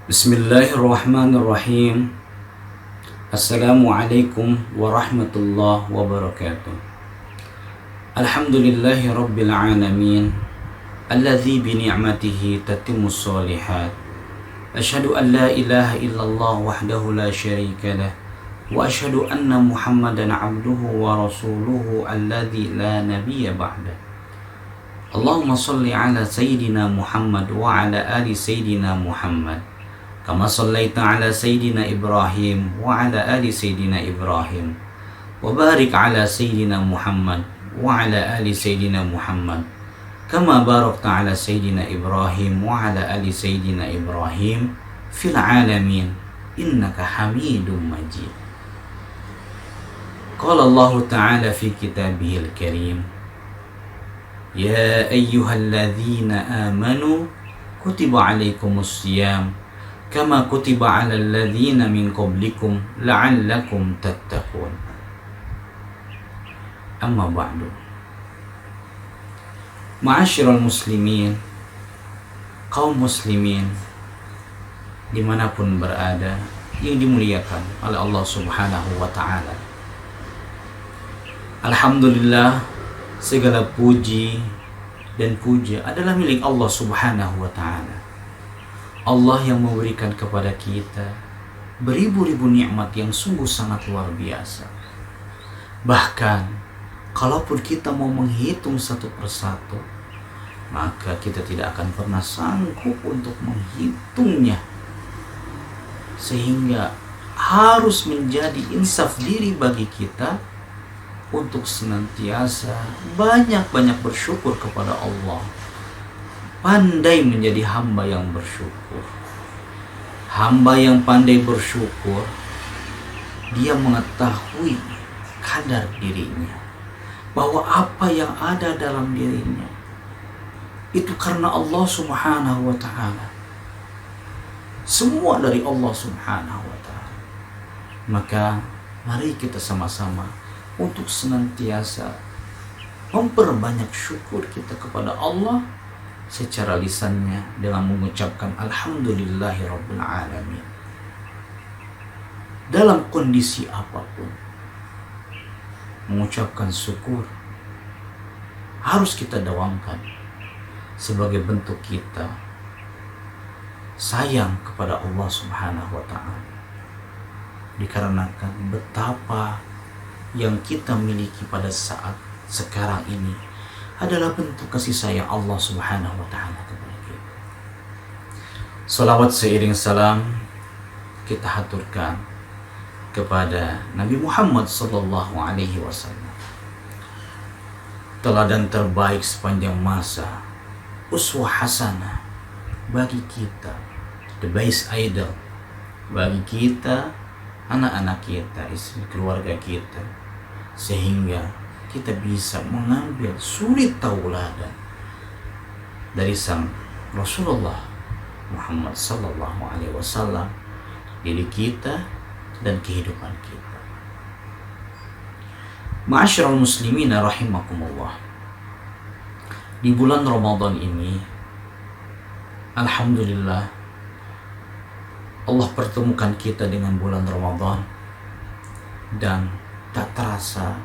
Bismillahirrahmanirrahim. Assalamualaikum warahmatullahi wabarakatuh. Alhamdulillahi rabbil alamin, alladzi bi ni'matihi tatimmus shalihat. Asyhadu an la ilaha illallah wahdahu la syarika lah, wa asyhadu anna Muhammadan abduhu wa rasuluhu alladzi la nabiyya ba'dah. Allahumma shalli ala sayyidina Muhammad wa ala ali sayyidina Muhammad kama sallaita ala sayyidina Ibrahim wa ala ali sayyidina Ibrahim wa barik ala sayyidina Muhammad wa ala ali sayyidina Muhammad kama barakta ala sayyidina Ibrahim wa ala ali sayyidina Ibrahim fil alamin innaka Hamidum Majid. Qala Allah Ta'ala fi kitabihil karim, ya ayyuhalladzina amanu kutiba alaikumus siyam kama kutiba alal ladzina min qablikum la'allakum tattaqun. Amma ba'du. Ma'asyiral muslimin, kaum muslimin dimanapun berada yang dimuliakan oleh Allah Subhanahu wa ta'ala. Alhamdulillah, segala puji dan puja adalah milik Allah Subhanahu wa ta'ala. Allah yang memberikan kepada kita beribu-ribu nikmat yang sungguh sangat luar biasa. Bahkan kalaupun kita mau menghitung satu persatu, maka kita tidak akan pernah sanggup untuk menghitungnya. Sehingga harus menjadi insaf diri bagi kita untuk senantiasa banyak-banyak bersyukur kepada Allah. Pandai menjadi hamba yang bersyukur. Hamba yang pandai bersyukur, dia mengetahui kadar dirinya, bahwa apa yang ada dalam dirinya itu karena Allah Subhanahu wa ta'ala. Semua dari Allah Subhanahu wa ta'ala. Maka mari kita sama-sama untuk senantiasa memperbanyak syukur kita kepada Allah secara lisannya dengan mengucapkan Alhamdulillahi Rabbil Alamin. Dalam kondisi apapun, mengucapkan syukur harus kita dawamkan sebagai bentuk kita sayang kepada Allah Subhanahu wa ta'ala. Dikarenakan betapa yang kita miliki pada saat sekarang ini adalah bentuk kasih sayang Allah Subhanahu wa ta'ala kepada kita. Salawat seiring salam kita haturkan kepada Nabi Muhammad sallallahu alaihi wasallam, teladan terbaik sepanjang masa, uswah hasanah bagi kita, the best idol bagi kita, anak-anak kita, istri keluarga kita, sehingga kita bisa mengambil suri tauladan dari sang Rasulullah Muhammad sallallahu alaihi wasallam, diri kita dan kehidupan kita. Ma'asyiral muslimin rahimakumullah. Di bulan Ramadan ini, alhamdulillah, Allah pertemukan kita dengan bulan Ramadan, dan tak terasa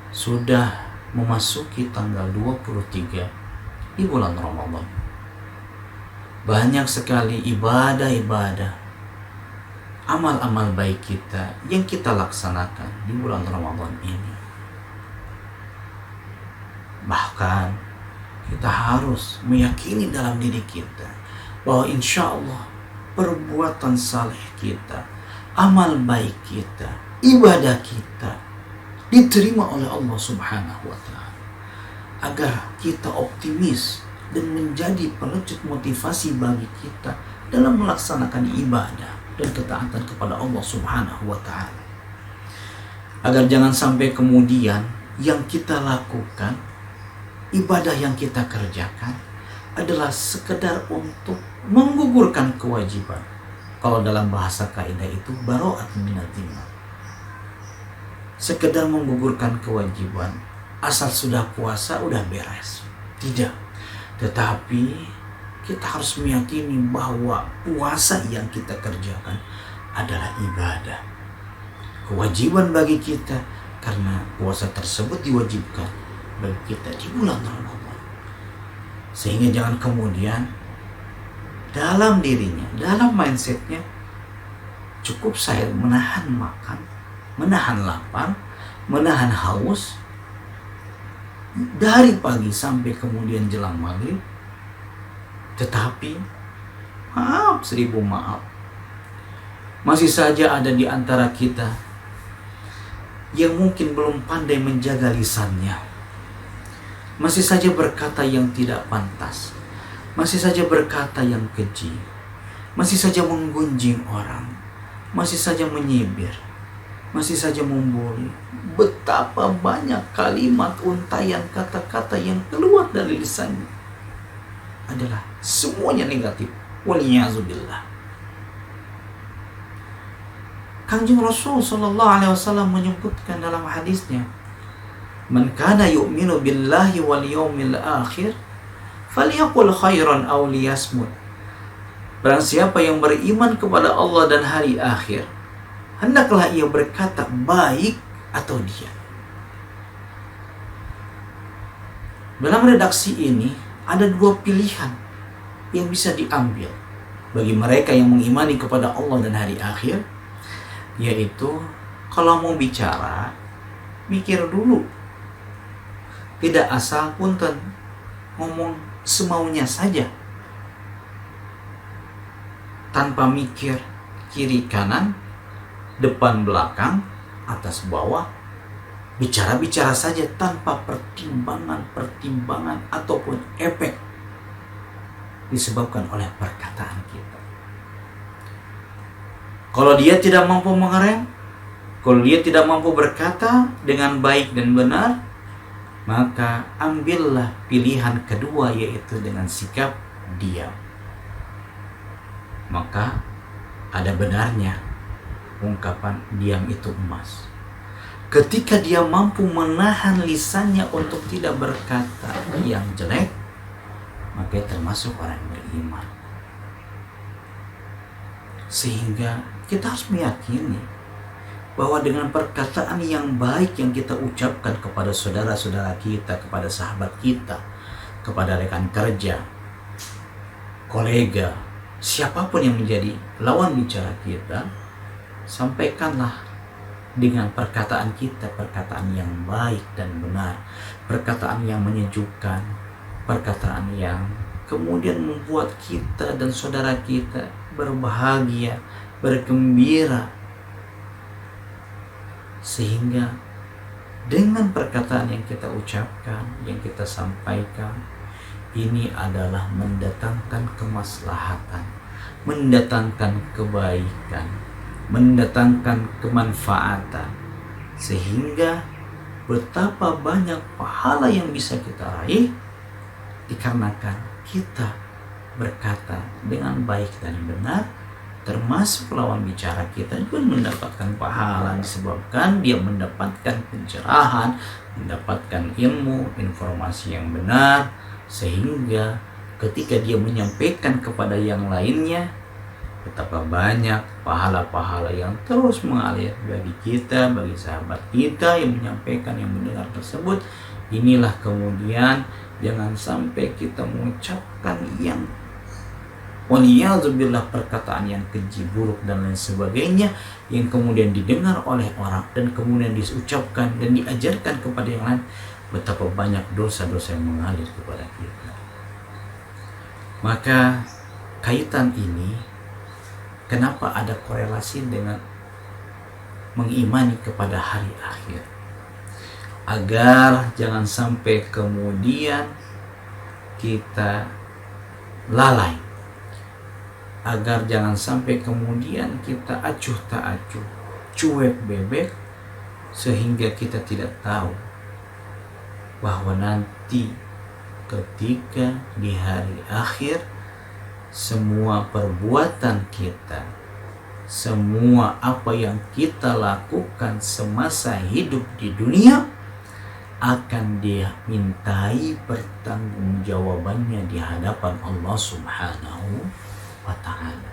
sudah memasuki tanggal 23 di bulan Ramadan. Banyak sekali ibadah-ibadah, amal-amal baik kita yang kita laksanakan di bulan Ramadan ini. Bahkan kita harus meyakini dalam diri kita bahwa insya Allah perbuatan saleh kita, amal baik kita, ibadah kita diterima oleh Allah Subhanahu wa ta'ala. Agar kita optimis dan menjadi pelecut motivasi bagi kita dalam melaksanakan ibadah dan ketaatan kepada Allah Subhanahu wa ta'ala. Agar jangan sampai kemudian yang kita lakukan, ibadah yang kita kerjakan adalah sekedar untuk menggugurkan kewajiban. Kalau dalam bahasa kaidah itu bara'at minadz dzimma. Sekedar menggugurkan kewajiban, asal sudah puasa udah beres. Tidak. Tetapi kita harus meyakini bahwa puasa yang kita kerjakan adalah ibadah, kewajiban bagi kita, karena puasa tersebut diwajibkan bagi kita di bulan Ramadan. Sehingga jangan kemudian dalam dirinya, dalam mindsetnya, cukup saya menahan makan, menahan lapar, menahan haus dari pagi sampai kemudian jelang maghrib. Tetapi maaf, 1000 maaf, masih saja ada di antara kita yang mungkin belum pandai menjaga lisannya, masih saja berkata yang tidak pantas, masih saja berkata yang keji, masih saja menggunjing orang, masih saja menyibir, masih saja membuli. Betapa banyak kalimat, untayan kata-kata yang keluar dari lisannya adalah semuanya negatif. Waliyazubillah. Kanjeng Rasul sallallahu alaihi wasallam menyebutkan dalam hadisnya, "Man kana yu'minu billahi wal yawmil akhir falyaqul khairan aw liyasmut." Barang siapa yang beriman kepada Allah dan hari akhir, hendaklah ia berkata baik atau diam. Dalam redaksi ini ada dua pilihan yang bisa diambil bagi mereka yang mengimani kepada Allah dan hari akhir, yaitu kalau mau bicara, mikir dulu. Tidak asal punten ngomong semaunya saja, tanpa mikir kiri kanan, depan belakang, atas bawah. Bicara-bicara saja tanpa pertimbangan ataupun efek disebabkan oleh perkataan kita. Kalau dia tidak mampu mengerem, kalau dia tidak mampu berkata dengan baik dan benar, maka ambillah pilihan kedua, yaitu dengan sikap diam. Maka ada benarnya ungkapan diam itu emas. Ketika dia mampu menahan lisannya untuk tidak berkata yang jelek, maka termasuk orang yang beriman. Sehingga kita harus meyakini bahwa dengan perkataan yang baik yang kita ucapkan kepada saudara-saudara kita, kepada sahabat kita, kepada rekan kerja, kolega, siapapun yang menjadi lawan bicara kita, sampaikanlah dengan perkataan kita, perkataan yang baik dan benar, perkataan yang menyejukkan, perkataan yang kemudian membuat kita dan saudara kita berbahagia, bergembira. Sehingga dengan perkataan yang kita ucapkan, yang kita sampaikan, ini adalah mendatangkan kemaslahatan, mendatangkan kebaikan, mendatangkan kemanfaatan, sehingga betapa banyak pahala yang bisa kita raih dikarenakan kita berkata dengan baik dan benar, termasuk lawan bicara kita juga mendapatkan pahala disebabkan dia mendapatkan pencerahan, mendapatkan ilmu, informasi yang benar, sehingga ketika dia menyampaikan kepada yang lainnya, betapa banyak pahala-pahala yang terus mengalir bagi kita, bagi sahabat kita yang menyampaikan, yang mendengar tersebut. Inilah kemudian jangan sampai kita mengucapkan yang waliyadzubillah, perkataan yang keji, buruk dan lain sebagainya, yang kemudian didengar oleh orang dan kemudian diucapkan dan diajarkan kepada yang lain. Betapa banyak dosa-dosa yang mengalir kepada kita. Maka kaitan ini, kenapa ada korelasi dengan mengimani kepada hari akhir? Agar jangan sampai kemudian kita lalai, agar jangan sampai kemudian kita acuh tak acuh, cuek bebek, sehingga kita tidak tahu bahwa nanti ketika di hari akhir semua perbuatan kita, semua apa yang kita lakukan semasa hidup di dunia akan dimintai pertanggungjawabannya di hadapan Allah Subhanahu wa Ta'ala.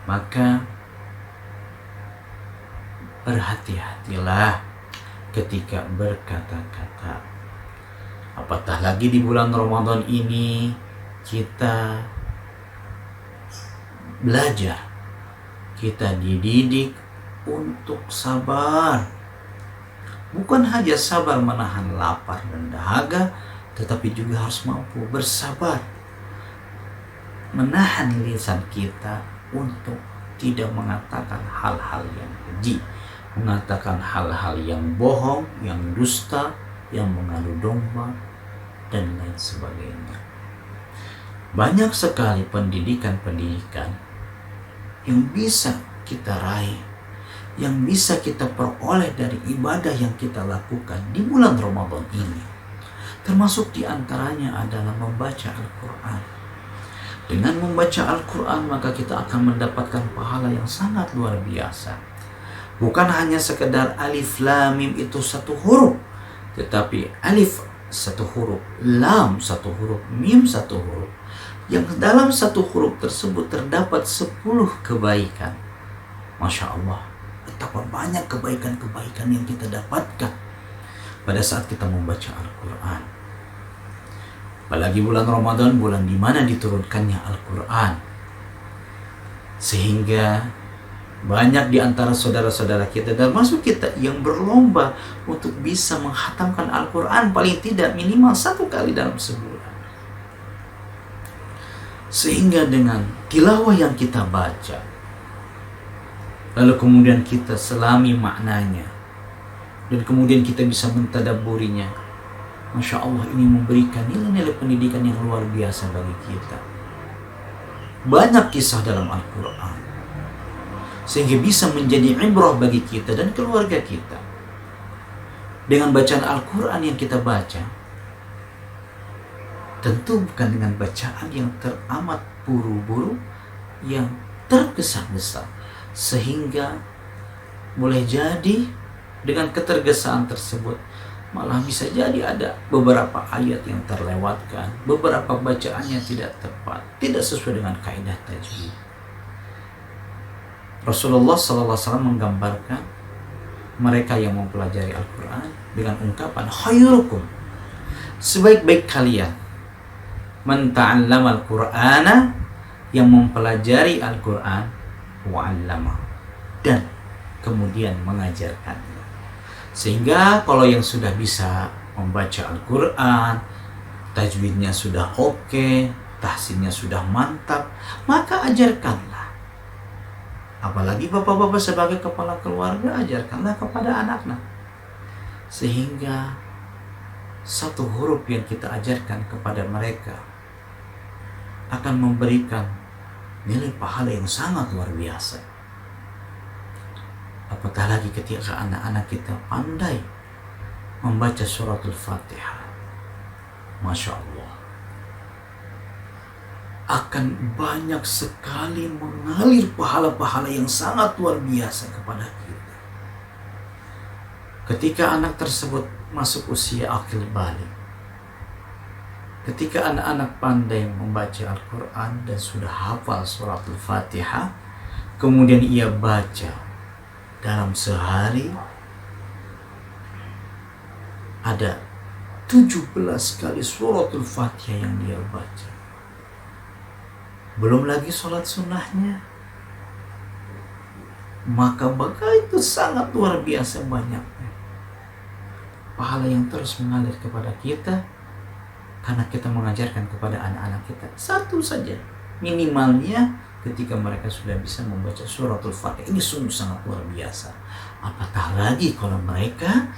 Maka berhati-hatilah ketika berkata-kata. Apatah lagi di bulan Ramadan ini kita belajar, kita dididik untuk sabar. Bukan hanya sabar menahan lapar dan dahaga, tetapi juga harus mampu bersabar menahan lisan kita untuk tidak mengatakan hal-hal yang keji, mengatakan hal-hal yang bohong, yang dusta, yang mengadu domba, dan lain sebagainya. Banyak sekali pendidikan-pendidikan yang bisa kita raih, yang bisa kita peroleh dari ibadah yang kita lakukan di bulan Ramadan ini. Termasuk diantaranya adalah membaca Al-Quran. Dengan membaca Al-Quran maka kita akan mendapatkan pahala yang sangat luar biasa. Bukan hanya sekedar alif lam mim itu satu huruf, tetapi alif satu huruf, lam satu huruf, mim satu huruf. Yang dalam satu huruf tersebut terdapat 10 kebaikan. Masya Allah, betapa banyak kebaikan-kebaikan yang kita dapatkan pada saat kita membaca Al-Quran. Apalagi bulan Ramadan, bulan di mana diturunkannya Al-Quran. Sehingga banyak di antara saudara-saudara kita, termasuk kita, yang berlomba untuk bisa menghatamkan Al-Quran paling tidak minimal 1 kali dalam sebulan. Sehingga dengan tilawah yang kita baca, lalu kemudian kita selami maknanya, dan kemudian kita bisa mentadabburinya, Masya Allah, ini memberikan nilai-nilai pendidikan yang luar biasa bagi kita. Banyak kisah dalam Al-Quran, sehingga bisa menjadi ibrah bagi kita dan keluarga kita. Dengan bacaan Al-Quran yang kita baca, tentu bukan dengan bacaan yang teramat buru-buru, yang tergesa-gesa, sehingga boleh jadi dengan ketergesaan tersebut malah bisa jadi ada beberapa ayat yang terlewatkan, beberapa bacaannya tidak tepat, tidak sesuai dengan kaidah tajwid. Rasulullah SAW menggambarkan mereka yang mempelajari Al-Quran dengan ungkapan khairukum, sebaik-baik kalian, man ta'allama al-Qur'ana, yang mempelajari Al-Quran, wa'allama, dan kemudian mengajarkannya. Sehingga kalau yang sudah bisa membaca Al-Quran, tajwidnya sudah oke, tahsinnya sudah mantap, maka ajarkanlah. Apalagi bapak-bapak sebagai kepala keluarga, ajarkanlah kepada anak-anak. Sehingga satu huruf yang kita ajarkan kepada mereka akan memberikan nilai pahala yang sangat luar biasa. Apatah lagi ketika anak-anak kita pandai membaca suratul Fatihah, Masya Allah, akan banyak sekali mengalir pahala-pahala yang sangat luar biasa kepada kita. Ketika anak tersebut masuk usia akil balik, ketika anak-anak pandai membaca Al-Quran dan sudah hafal suratul Fatihah, kemudian ia baca dalam sehari ada 17 kali suratul Fatihah yang dia baca. Belum lagi sholat sunnahnya. Maka itu sangat luar biasa banyaknya pahala yang terus mengalir kepada kita, karena kita mengajarkan kepada anak-anak kita satu saja minimalnya. Ketika mereka sudah bisa membaca suratul Fatihah, ini sungguh sangat luar biasa. Apatah lagi kalau mereka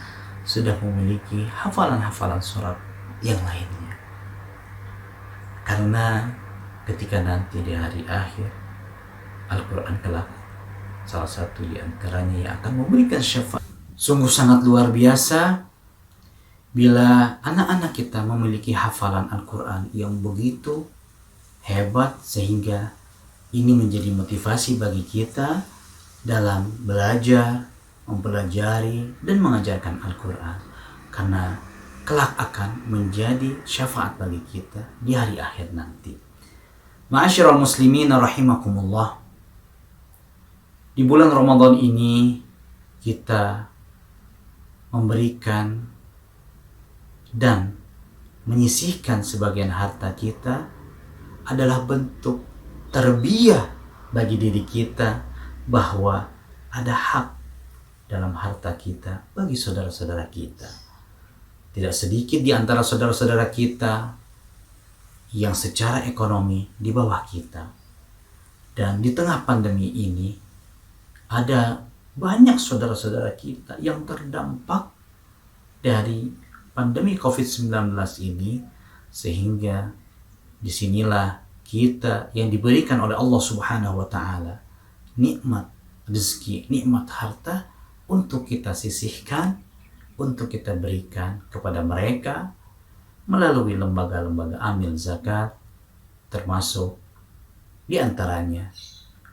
sudah memiliki hafalan-hafalan surat yang lainnya. Karena ketika nanti di hari akhir, Al-Quran kelak salah satu di antaranya yang akan memberikan syafaat. Sungguh sangat luar biasa bila anak-anak kita memiliki hafalan Al-Quran yang begitu hebat, sehingga ini menjadi motivasi bagi kita dalam belajar, mempelajari, dan mengajarkan Al-Quran. karena kelak akan menjadi syafaat bagi kita di hari akhir nanti. Ma'asyiral muslimin rahimakumullah. Di bulan Ramadan ini kita memberikan dan menyisihkan sebagian harta kita adalah bentuk tarbiyah bagi diri kita bahwa ada hak dalam harta kita bagi saudara-saudara kita. Tidak sedikit di antara saudara-saudara kita yang secara ekonomi di bawah kita. Dan di tengah pandemi ini ada banyak saudara-saudara kita yang terdampak dari pandemi COVID-19 ini, sehingga disinilah kita yang diberikan oleh Allah Subhanahu wa Ta'ala nikmat rezeki, nikmat harta untuk kita sisihkan, untuk kita berikan kepada mereka melalui lembaga-lembaga amil zakat, termasuk diantaranya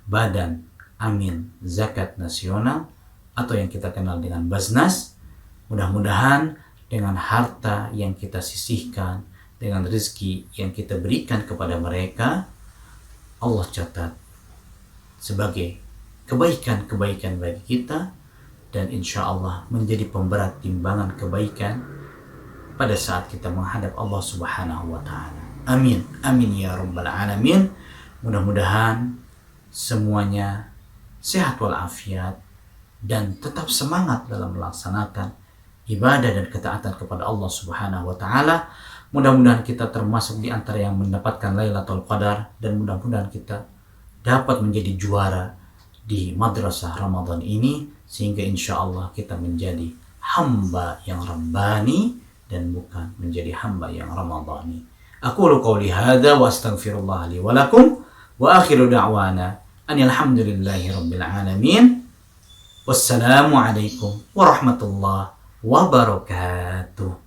Badan Amil Zakat Nasional atau yang kita kenal dengan Baznas. Mudah-mudahan dengan harta yang kita sisihkan, dengan rezeki yang kita berikan kepada mereka, Allah catat sebagai kebaikan-kebaikan bagi kita, dan insya Allah menjadi pemberat timbangan kebaikan pada saat kita menghadap Allah Subhanahu wa Ta'ala. Amin, amin ya rabbal alamin. Mudah-mudahan semuanya sehat walafiat dan tetap semangat dalam melaksanakan ibadah dan ketaatan kepada Allah Subhanahu wa Ta'ala. Mudah-mudahan kita termasuk di antara yang mendapatkan Lailatul Qadar, dan mudah-mudahan kita dapat menjadi juara di madrasah Ramadan ini, sehingga insya Allah kita menjadi hamba yang rabbani dan bukan menjadi hamba yang ramadhani. Aqulu qawli hadza wa astaghfirullah li wa lakum wa akhiru da'wana anil hamdulillahi rabbil alamin. Wassalamu alaikum warahmatullahi wabarakatuh.